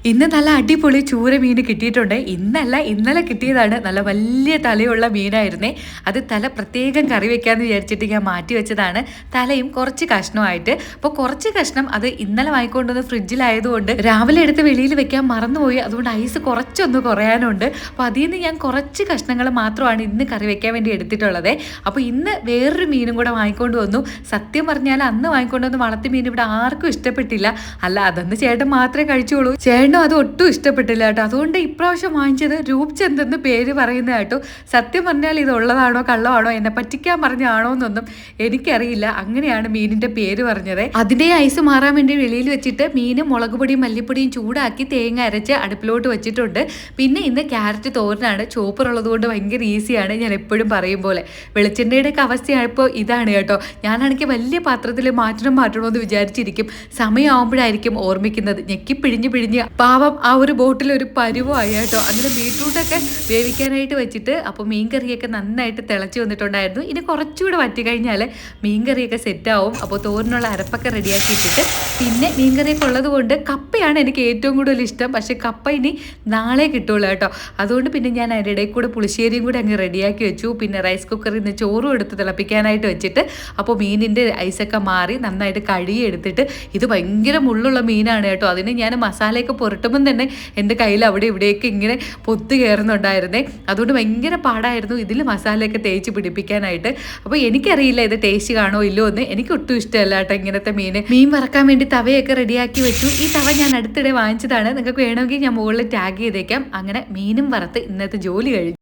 ഇന്ന് നല്ല അടിപൊളി ചൂര മീൻ കിട്ടിയിട്ടുണ്ട്. ഇന്നല്ല ഇന്നലെ കിട്ടിയതാണ്. നല്ല വലിയ തലയുള്ള മീനായിരുന്നേ. അത് തല പ്രത്യേകം കറി വെക്കാമെന്ന് വിചാരിച്ചിട്ട് ഞാൻ മാറ്റി വെച്ചതാണ്. തലയും കുറച്ച് കഷ്ണമായിട്ട്. അപ്പോൾ കുറച്ച് കഷ്ണം അത് ഇന്നലെ വാങ്ങിക്കൊണ്ടുവന്ന് ഫ്രിഡ്ജിലായതുകൊണ്ട് രാവിലെ എടുത്ത് വെളിയിൽ വെക്കാൻ മറന്നുപോയി. അതുകൊണ്ട് ഐസ് കുറച്ചൊന്ന് കുറയാനുണ്ട്. അപ്പോൾ അതിൽ നിന്ന് ഞാൻ കുറച്ച് കഷ്ണങ്ങൾ മാത്രമാണ് ഇന്ന് കറി വെക്കാൻ വേണ്ടി എടുത്തിട്ടുള്ളത്. അപ്പോൾ ഇന്ന് വേറൊരു മീനും കൂടെ വാങ്ങിക്കൊണ്ട് വന്നു. സത്യം പറഞ്ഞാൽ അന്ന് വാങ്ങിക്കൊണ്ടുവന്ന് വളർത്തി മീൻ ഇവിടെ ആർക്കും ഇഷ്ടപ്പെട്ടില്ല. അല്ല, അതൊന്ന് ചേട്ടൻ മാത്രമേ കഴിച്ചോളൂ. ചേട്ടനും അത് ഒട്ടും ഇഷ്ടപ്പെട്ടില്ല കേട്ടോ. അതുകൊണ്ട് ഇപ്രാവശ്യം വാങ്ങിച്ചത് രൂപ്ചന്ദ് എന്ന് പേര് പറയുന്നത് കേട്ടോ. സത്യം പറഞ്ഞാൽ ഇത് ഉള്ളതാണോ കള്ളമാണോ എന്നെ പറ്റിക്കാൻ പറഞ്ഞാണോ എന്നൊന്നും എനിക്കറിയില്ല. അങ്ങനെയാണ് മീനിന്റെ പേര് പറഞ്ഞത്. അതിന്റെ ഐസ് മാറാൻ വേണ്ടി വെളിയിൽ വെച്ചിട്ട് മീനും മുളക് പൊടിയും മല്ലിപ്പൊടിയും ചൂടാക്കി തേങ്ങ അരച്ച് അടുപ്പിലോട്ട് വെച്ചിട്ടുണ്ട്. പിന്നെ ഇന്ന് ക്യാരറ്റ് തോരനാണ്. ചോപ്പർ ഉള്ളതുകൊണ്ട് ഭയങ്കര ഈസിയാണ്. ഞാൻ എപ്പോഴും പറയും പോലെ വെളിച്ചെണ്ണയുടെ ഒക്കെ അവസ്ഥയായപ്പോൾ ഇതാണ് കേട്ടോ. ഞാനാണെങ്കിൽ വലിയ പാത്രത്തിൽ മാറ്റണമെന്ന് വിചാരിച്ചിരിക്കും. സമയമാകുമ്പോഴായിരിക്കും ഓർമ്മിക്കുന്നത്. ഞെക്കി പിഴിഞ്ഞ് പാവം ആ ഒരു ബോട്ടിൽ ഒരു പരുവമായി കേട്ടോ. അങ്ങനെ ബീട്രൂട്ടൊക്കെ വേവിക്കാനായിട്ട് വെച്ചിട്ട് അപ്പോൾ മീൻകറിയൊക്കെ നന്നായിട്ട് തിളച്ച് വന്നിട്ടുണ്ടായിരുന്നു. ഇനി കുറച്ചുകൂടെ വറ്റി കഴിഞ്ഞാൽ മീൻകറിയൊക്കെ സെറ്റാവും. അപ്പോൾ തോരനുള്ള അരപ്പൊക്കെ റെഡിയാക്കി ഇട്ടിട്ട് പിന്നെ മീൻകറിയൊക്കെ ഉള്ളത് കൊണ്ട് കപ്പയാണ് എനിക്ക് ഏറ്റവും കൂടുതൽ ഇഷ്ടം. പക്ഷേ കപ്പ ഇനി നാളെ കിട്ടുള്ളൂ കേട്ടോ. അതുകൊണ്ട് പിന്നെ ഞാൻ അതിൻ്റെ ഇടയിൽ കൂടെ പുളിശ്ശേരിയും കൂടെ അങ്ങ് റെഡിയാക്കി വെച്ചു. പിന്നെ റൈസ് കുക്കറിൽ നിന്ന് ചോറും എടുത്ത് തിളപ്പിക്കാനായിട്ട് വെച്ചിട്ട് അപ്പോൾ മീനിൻ്റെ ഐസൊക്കെ മാറി നന്നായിട്ട് കഴുകി എടുത്തിട്ട് ഇത് ഭയങ്കര മുള്ളുള്ള മീനാണ് കേട്ടോ. അതിന് ഞാൻ മസാലയൊക്കെ പുരട്ടുമ്പം തന്നെ എൻ്റെ കയ്യിൽ അവിടെ ഇവിടെയൊക്കെ ഇങ്ങനെ പൊത്ത് കയറുന്നുണ്ടായിരുന്നേ. അതുകൊണ്ട് ഭയങ്കര പാടായിരുന്നു ഇതിൽ മസാലയൊക്കെ തേച്ച് പിടിപ്പിക്കാനായിട്ട്. അപ്പോൾ എനിക്കറിയില്ല ഇത് ടേസ്റ്റ് കാണോ ഇല്ലോ എന്ന്. എനിക്ക് ഒട്ടും ഇഷ്ടമല്ല കേട്ടോ ഇങ്ങനത്തെ മീൻ വറക്കാൻ വേണ്ടി തവയൊക്കെ റെഡിയാക്കി വെച്ചു. ഈ തവ ഞാൻ അടുത്തിടെ വാങ്ങിച്ചതാണ്. നിങ്ങൾക്ക് വേണമെങ്കിൽ ഞാൻ മുകളിൽ ടാഗ് ചെയ്തേക്കാം. അങ്ങനെ മീനും വറുത്ത് ഇന്നത്തെ ജോലി കഴിഞ്ഞു.